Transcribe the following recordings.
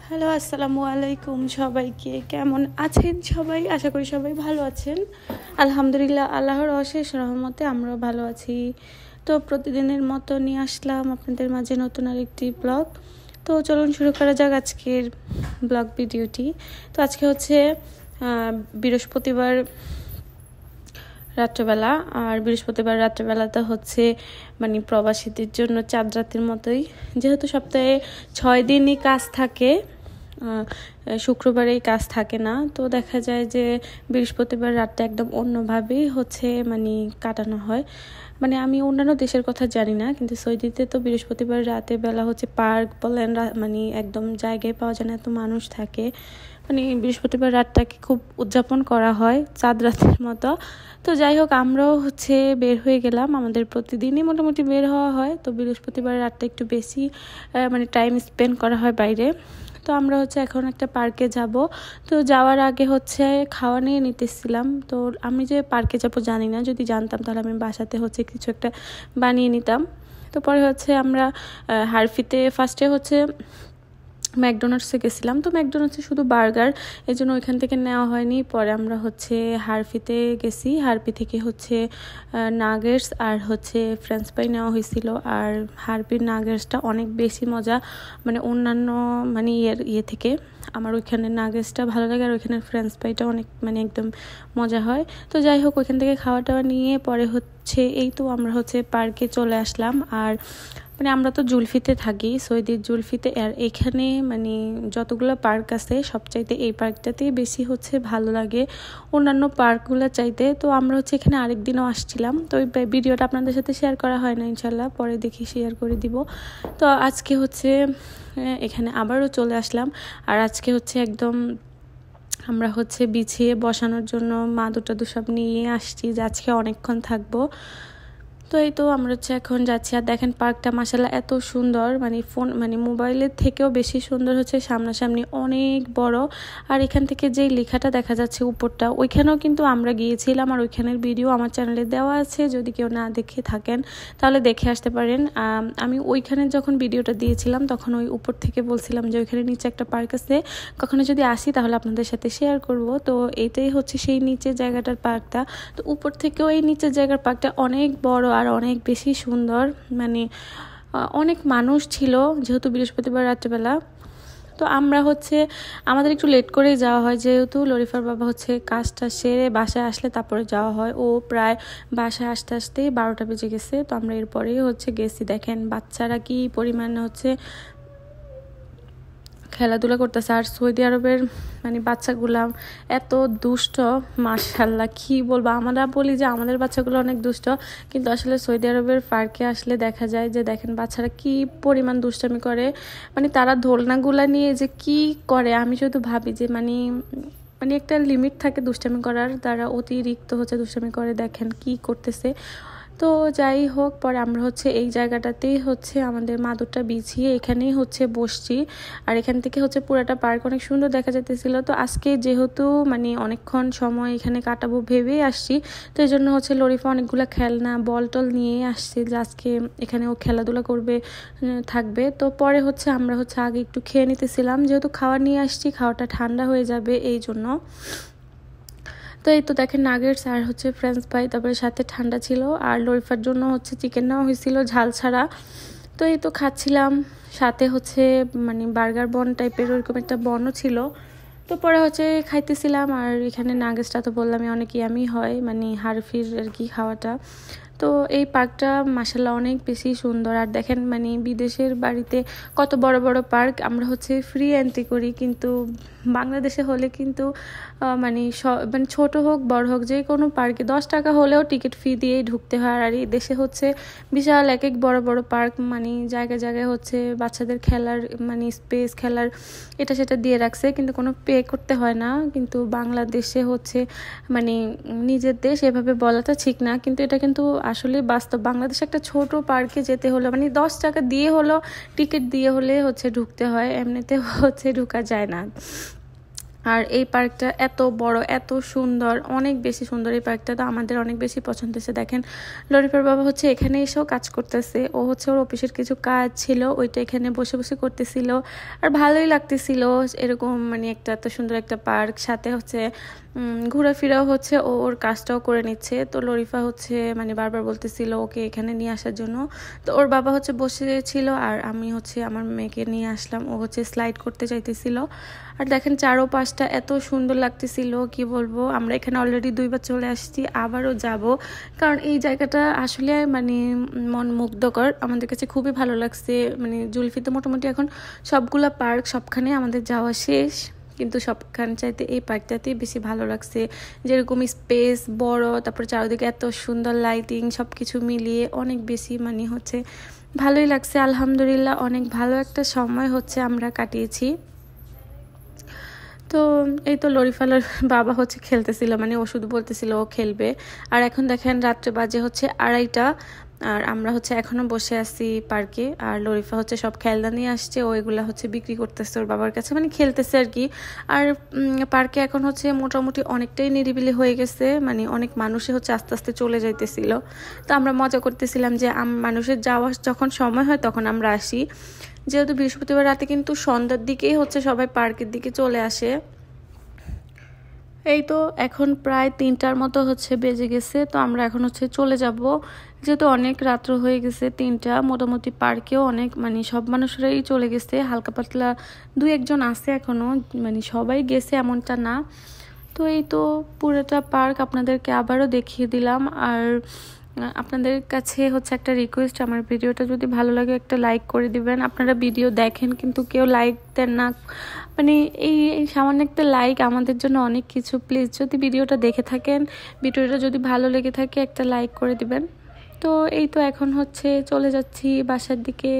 Hello, আসসালামু আলাইকুম সবাইকে। কেমন আছেন সবাই? আশা করি সবাই ভালো আছেন। আলহামদুলিল্লাহ, আল্লাহর অশেষ রহমতে আমরাও ভালো আছি। তো প্রতিদিনের মতো নিয়ে আসলাম আপনাদের মাঝে নতুন আরেকটি ব্লগ। তো চলুন শুরু করা যাক আজকের ব্লগ ভিডিওটি। তো আজকে হচ্ছে বৃহস্পতিবার রাত্রেবেলা, আর বৃহস্পতিবার রাত্রেবেলাটা হচ্ছে মানে প্রবাসীদের জন্য চাঁদ রাতের মতোই, যেহেতু সপ্তাহে 6 দিনই কাজ থাকে, শুক্রবারেই কাজ থাকে না। তো দেখা যায় যে বৃহস্পতিবার রাতটা একদম অন্যভাবেই হচ্ছে মানে কাটানো হয়। মানে আমি অন্যান্য দেশের কথা জানি না, কিন্তু সৌদিতে তো বৃহস্পতিবার রাতে বেলা হচ্ছে পার্ক বলেন, মানে একদম জায়গায় পাওয়া যায় না, এত মানুষ থাকে। মানে বৃহস্পতিবার রাতটাকে খুব উদযাপন করা হয় চাঁদ রাতের মতো। তো যাই হোক, আমরাও হচ্ছে বের হয়ে গেলাম। আমাদের প্রতিদিনই মোটামুটি বের হওয়া হয়, তো বৃহস্পতিবার রাতটা একটু বেশি মানে টাইম স্পেন্ড করা হয় বাইরে। তো আমরা হচ্ছে এখন একটা পার্কে যাব। তো যাওয়ার আগে হচ্ছে খাওয়া নিয়ে নিতেছিলাম। তো আমি যে পার্কে যাব জানি না, যদি জানতাম তাহলে আমি বাসাতে হচ্ছে কিছু একটা বানিয়ে নিতাম। তো পরে হচ্ছে আমরা হারফিতে ফার্স্টে হচ্ছে ম্যাকডোনাল্ডসে গেছিলাম। তো ম্যাকডোনাল্ডসে শুধু বার্গার, এই জন্য ওইখান থেকে নেওয়া হয়নি। পরে আমরা হচ্ছে হারফিতে গেছি। হারফি থেকে হচ্ছে নাগেটস আর হচ্ছে ফ্রেঞ্চ ফ্রাই নেওয়া হয়েছিল। আর হারফির নাগেটসটা অনেক বেশি মজা, মানে অন্যান্য মানে ইয়ে থেকে আমার ওইখানের নাগেটসটা ভালো লাগে, আর ওইখানের ফ্রেঞ্চ ফ্রাইটা অনেক মানে একদম মজা হয়। তো যাই হোক, ওইখান থেকে খাওয়া টাওয়া নিয়ে পরে হচ্ছে এই তো আমরা হচ্ছে পার্কে চলে আসলাম। আর মানে আমরা তো জুলফিতে থাকি, সৌদির জুলফিতে। আর এখানে মানে যতগুলো পার্ক আছে সবচাইতে এই পার্কটাতেই বেশি হচ্ছে ভালো লাগে অন্যান্য পার্কগুলো চাইতে। তো আমরা হচ্ছে এখানে আরেকদিনও আসছিলাম, তো ওই ভিডিওটা আপনাদের সাথে শেয়ার করা হয় না, ইনশাল্লাহ পরে দেখি শেয়ার করে দিব। তো আজকে হচ্ছে এখানে আবারও চলে আসলাম। আর আজকে হচ্ছে একদম আমরা হচ্ছে বিছিয়ে বসানোর জন্য মাদুর টাদুর সব নিয়ে আসছি, যে আজকে অনেকক্ষণ থাকবো। তো এই তো আমরা হচ্ছে এখন যাচ্ছি। আর দেখেন পার্কটা মাশাআল্লাহ এত সুন্দর, মানে ফোন মানে মোবাইলের থেকেও বেশি সুন্দর হচ্ছে, সামনাসামনি অনেক বড়। আর এখান থেকে যেই লেখাটা দেখা যাচ্ছে উপরটা, ওইখানেও কিন্তু আমরা গিয়েছিলাম। আর ওইখানের ভিডিও আমার চ্যানেলে দেওয়া আছে, যদি কেউ না দেখে থাকেন তাহলে দেখে আসতে পারেন। আমি ওইখানে যখন ভিডিওটা দিয়েছিলাম তখন ওই উপর থেকে বলছিলাম যে ওইখানে নিচে একটা পার্ক আছে, কখনো যদি আসি তাহলে আপনাদের সাথে শেয়ার করব। তো এইটাই হচ্ছে সেই নিচের জায়গাটার পার্কটা। তো উপর থেকেও এই নিচের জায়গার পার্কটা অনেক বড় আর অনেক বেশি সুন্দর। মানে অনেক মানুষ ছিল যেহেতু বৃহস্পতিবার রাত্রেবেলা। তো আমরা হচ্ছে আমাদের একটু লেট করেই যাওয়া হয়, যেহেতু লরিফার বাবা হচ্ছে কাজটা সেরে বাসায় আসলে তারপরে যাওয়া হয়। ও প্রায় বাসায় আসতে আসতেই 12টা বেজে গেছে। তো আমরা এরপরেই হচ্ছে গেছি। দেখেন বাচ্চারা কি পরিমাণে হচ্ছে খেলাধুলা করতেছে। আর সৌদি আরবের মানে বাচ্চাগুলা এত দুষ্ট, মাশাআল্লাহ কি বলবো। আমরা বলি যে আমাদের বাচ্চাগুলো অনেক দুষ্ট, কিন্তু আসলে সৌদি আরবের পার্কে আসলে দেখা যায় যে দেখেন বাচ্চারা কি পরিমাণ দুষ্টামি করে। মানে তারা দোলনাগুলা নিয়ে যে কি করে, আমি শুধু ভাবি যে মানে মানে একটা লিমিট থাকে দুষ্টামি করার, তারা অতিরিক্ত হচ্ছে দুষ্টামি করে। দেখেন কি করতেছে। তো যাই হোক, পরে আমরা হচ্ছে এই জায়গাটাতেই হচ্ছে আমাদের মাদুরটা বিছিয়ে এখানেই হচ্ছে বসছি। আর এখান থেকে হচ্ছে পুরাটা পার্ক অনেক সুন্দর দেখা যেতেছিল। তো আজকে যেহেতু মানে অনেকক্ষণ সময় এখানে কাটাবো ভেবেই আসছি, তো এই জন্য হচ্ছে লরিফা অনেকগুলো খেলনা বল টল নিয়ে আসছে, যে আজকে এখানে ও খেলাধুলা করবে থাকবে। তো পরে হচ্ছে আমরা হচ্ছে আগে একটু খেয়ে নিতেছিলাম, যেহেতু খাওয়া নিয়ে আসছি, খাওয়াটা ঠান্ডা হয়ে যাবে এই জন্য। তো এই তো দেখেন নাগেটস আর হচ্ছে ফ্রেঞ্চ ফ্রাই, তারপরে সাথে ঠান্ডা ছিল। আর লরিফার জন্য হচ্ছে চিকেন নেওয়া হয়েছিল ঝাল ছাড়া। তো এই তো খাচ্ছিলাম, সাথে হচ্ছে মানে বার্গার বন টাইপের ওইরকম একটা বনও ছিল। তো পরে হচ্ছে খাইতেছিলাম। আর এখানে নাগেটসটা তো বললামই অনেক ইয়ামি হয়, মানে হারফির আর কি খাওয়াটা। তো এই পার্কটা মাশাআল্লাহ অনেক বেশি সুন্দর। আর দেখেন মানে বিদেশের বাড়িতে কত বড় বড় পার্ক আমরা হচ্ছে ফ্রি এন্ট্রি করি, কিন্তু বাংলাদেশে হলে কিন্তু মানে মানে ছোট হোক বড় হোক যে কোনো পার্কে 10 টাকা হলেও টিকিট ফি দিয়েই ঢুকতে হয়। আর এই দেশে হচ্ছে বিশাল এক এক বড় বড় পার্ক, মানে জায়গায় জায়গায় হচ্ছে বাচ্চাদের খেলার মানে স্পেস, খেলার এটা সেটা দিয়ে রাখছে, কিন্তু কোনো পে করতে হয় না। কিন্তু বাংলাদেশে হচ্ছে মানে নিজের দেশ এভাবে বলাটা ঠিক না, কিন্তু এটা কিন্তু আসলে বাস্তব। বাংলাদেশে একটা ছোট পার্কে যেতে হলো মানে 10 টাকা দিয়ে হলো, টিকিট দিয়ে হলে হচ্ছে ঢুকতে হয়, এমনিতে হচ্ছে ঢোকা যায় না। আর এই পার্কটা এত বড়, এত সুন্দর, অনেক বেশি সুন্দর। এই পার্কটা তো আমাদের অনেক বেশি পছন্দ হয়েছে। দেখেন লরিফার বাবা হচ্ছে এখানে এসেও কাজ করতেছে। ও হচ্ছে ওর অফিসের কিছু কাজ ছিল, ওইটা এখানে বসে বসে করতেছিল। আর ভালোই লাগতেছিল এরকম মানে একটা এত সুন্দর একটা পার্ক, সাথে হচ্ছে ঘোরাফেরাও হচ্ছে, ও ওর কাজটাও করে নিচ্ছে। তো লরিফা হচ্ছে মানে বারবার বলতেছিল ওকে এখানে নিয়ে আসার জন্য। তো ওর বাবা হচ্ছে বসেছিল আর আমি হচ্ছে আমার মেয়েকে নিয়ে আসলাম। ও হচ্ছে স্লাইড করতে চাইতেছিল। আর দেখেন চারোপাশটা এত সুন্দর লাগতেছিল, কি বলবো। আমরা এখানে অলরেডি 2বার চলে আসছি, আবারও যাব, কারণ এই জায়গাটা আসলে মানে মন মুগ্ধকর। আমাদের কাছে খুবই ভালো লাগছে। মানে জুলফিতে মোটামুটি এখন সবগুলা পার্ক সবখানে আমাদের যাওয়া শেষ, কিন্তু সবখান চাইতে এই পার্কটাতেই বেশি ভালো লাগছে। যেরকম স্পেস বড়, তারপর চারিদিকে এত সুন্দর লাইটিং, সব কিছু মিলিয়ে অনেক বেশি মানে হচ্ছে ভালোই লাগছে। আলহামদুলিল্লাহ অনেক ভালো একটা সময় হচ্ছে আমরা কাটিয়েছি। তো এই তো লরিফালার বাবা হচ্ছে খেলতেছিল, মানে ও শুধু বলতেছিল ও খেলবে। আর এখন দেখেন রাত্রে বাজে হচ্ছে 2:30, আর আমরা হচ্ছে এখনো বসে আছি পার্কে। আর লরিফা হচ্ছে সব খেলনা নিয়ে আসছে, ও এগুলা হচ্ছে বিক্রি করতেছে ওর বাবার কাছে, মানে খেলতেছে আর কি। আর পার্কে এখন হচ্ছে মোটামুটি অনেকটাই নিরিবিলি হয়ে গেছে, মানে অনেক মানুষে হচ্ছে আস্তে আস্তে চলে যাইতেছিল। তো আমরা মজা করতেছিলাম যে মানুষের যাওয়ার যখন সময় হয় তখন আমরা আসি। যেহেতু বৃহস্পতিবার রাতে কিন্তু সন্ধ্যার দিকেই হচ্ছে সবাই পার্কের দিকে চলে আসে। এই তো এখন প্রায় 3টার মতো হচ্ছে বেজে গেছে। তো আমরা এখন হচ্ছে চলে যাব, যেহেতু অনেক রাত্র হয়ে গেছে 3টা। মোটামুটি পার্কেও অনেক মানে সব মানুষরাই চলে গেছে, হালকা পাতলা 2-1জন আছে এখনো, মানে সবাই গেছে এমনটা না। তো এই তো পুরোটা পার্ক আপনাদেরকে আবারও দেখিয়ে দিলাম। আর আপনাদের কাছে হচ্ছে একটা রিকোয়েস্ট, আমার ভিডিওটা যদি ভালো লাগে একটা লাইক করে দিবেন। আপনারা ভিডিও দেখেন কিন্তু কেউ লাইক দেন না, মানে এই সামান্য একটা লাইক আমাদের জন্য অনেক কিছু। প্লিজ যদি ভিডিওটা দেখে থাকেন, ভিডিওটা যদি ভালো লেগে থাকে একটা লাইক করে দিবেন। তো এই তো এখন হচ্ছে চলে যাচ্ছি বাসার দিকে,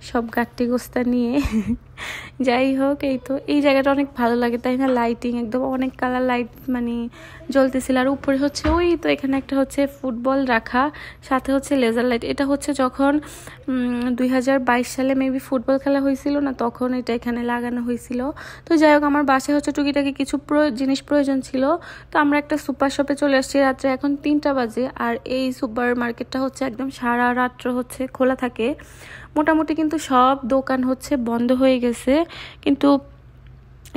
সব গাট্টি গোস্তা নিয়ে। যাই হোক, এই তো এই জায়গাটা অনেক ভালো লাগে, তাই না? লাইটিং একদম অনেক কালার লাইট মানে জ্বলতেছিল। আর উপরে হচ্ছে ওই তো এখানে একটা হচ্ছে ফুটবল রাখা, সাথে হচ্ছে লেজার লাইট। এটা হচ্ছে যখন 2022 সালে মেবি ফুটবল খেলা হয়েছিল না, তখন এটা এখানে লাগানো হয়েছিল। তো যাই হোক, আমার বাসায় হচ্ছে টুকিটাকি কিছু জিনিস প্রয়োজন ছিল। তো আমরা একটা সুপার শপে চলে আসছি রাত্রে, এখন 3টা বাজে। আর এই সুপার মার্কেটটা হচ্ছে একদম সারা রাত্র হচ্ছে খোলা থাকে। মোটামুটি কিন্তু সব দোকান হচ্ছে বন্ধ হয়ে গেছে, কিন্তু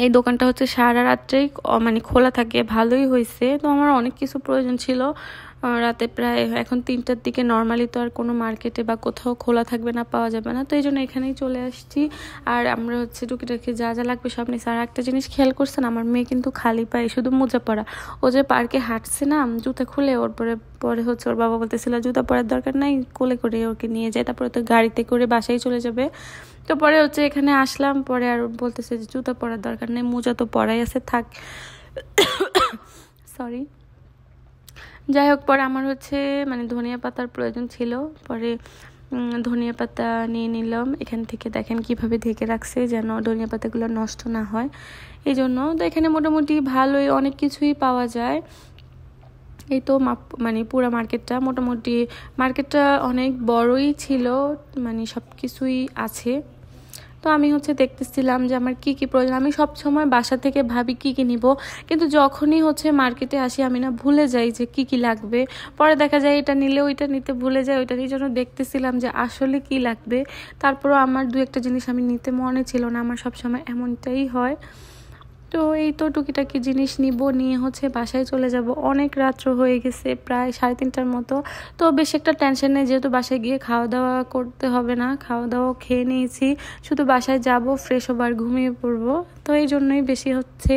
এই দোকানটা হচ্ছে সারা রাত্রেই মানে খোলা থাকে। ভালোই হয়েছে। তো আমার অনেক কিছু প্রয়োজন ছিল রাতে প্রায় এখন 3টার দিকে। নর্মালি তো আর কোনো মার্কেটে বা কোথাও খোলা থাকবে না, পাওয়া যাবে না, তো এই জন্য এখানেই চলে আসছি। আর আমরা হচ্ছে টুকিটাকি যা যা লাগবে সব নিয়েছি। আর একটা জিনিস খেয়াল করছেন, আমার মেয়ে কিন্তু খালি পায়ে শুধু মোজা পরা। ও যে পার্কে হাঁটছে না জুতা খুলে, ওর পরে হচ্ছে ওর বাবা বলতেছিল জুতা পরার দরকার নাই, কোলে করে ওকে নিয়ে যায়, তারপরে তো গাড়িতে করে বাসায় চলে যাবে। তো পরে হচ্ছে এখানে আসলাম, পরে আর বলতেছে যে জুতা পরার দরকার নেই, মোজা তো পরাই আছে, থাক। সরি। যাই হোক, পরে আমার হচ্ছে মানে ধনিয়া পাতার প্রয়োজন ছিল, পরে ধনিয়া পাতা নিয়ে নিলাম এখান থেকে। দেখেন কিভাবে ঢেকে রাখছে যেন ধনিয়া পাতাগুলো নষ্ট না হয়, এই জন্য। তো এখানে মোটামুটি ভালোই অনেক কিছুই পাওয়া যায়। এই তো মানে পুরো মার্কেটটা অনেক বড়ই ছিল, মানে সব কিছুই আছে। তো আমি হচ্ছে দেখতেছিলাম যে আমার কি কি প্রয়োজন। আমি সব সময় বাসা থেকে ভাবি কি কি নিব, কিন্তু যখনই হচ্ছে মার্কেটে আসি আমি না ভুলে যাই যে কি কি লাগবে। পরে দেখা যায় এটা নিলে ওইটা নিতে ভুলে যায়, ওইটা নিয়ে জন্য দেখতেছিলাম যে আসলে কি লাগবে। তারপরও আমার 2-1টা জিনিস আমি নিতে মনে ছিল না, আমার সব সময় এমনটাই হয়। তো এই তো টুকিটাকি জিনিস নিব, নিয়ে হচ্ছে বাসায় চলে যাব। অনেক রাত্র হয়ে গেছে, প্রায় 3:30টার মতো। তো বেশ একটা টেনশন নেই, যেহেতু বাসায় গিয়ে খাওয়া দাওয়া করতে হবে না, খাওয়া দাওয়া খেয়ে নিয়েছি, শুধু বাসায় যাব, ফ্রেশ হবার, ঘুমিয়ে পড়বো। তো এই জন্যই বেশি হচ্ছে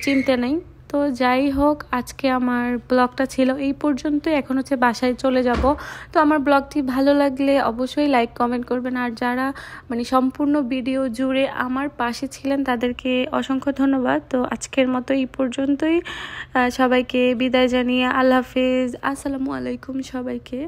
চিন্তা নেই। তো যাই হোক, আজকে আমার ব্লগটা ছিল এই পর্যন্তই। এখন হচ্ছে বাসায় চলে যাব। তো আমার ব্লগটি ভালো লাগলে অবশ্যই লাইক কমেন্ট করবেন। আর যারা মানে সম্পূর্ণ ভিডিও জুড়ে আমার পাশে ছিলেন তাদেরকে অসংখ্য ধন্যবাদ। তো আজকের মতো এই পর্যন্তই। সবাইকে বিদায় জানিয়ে আল্লাহ হাফেজ, আসসালামু আলাইকুম সবাইকে।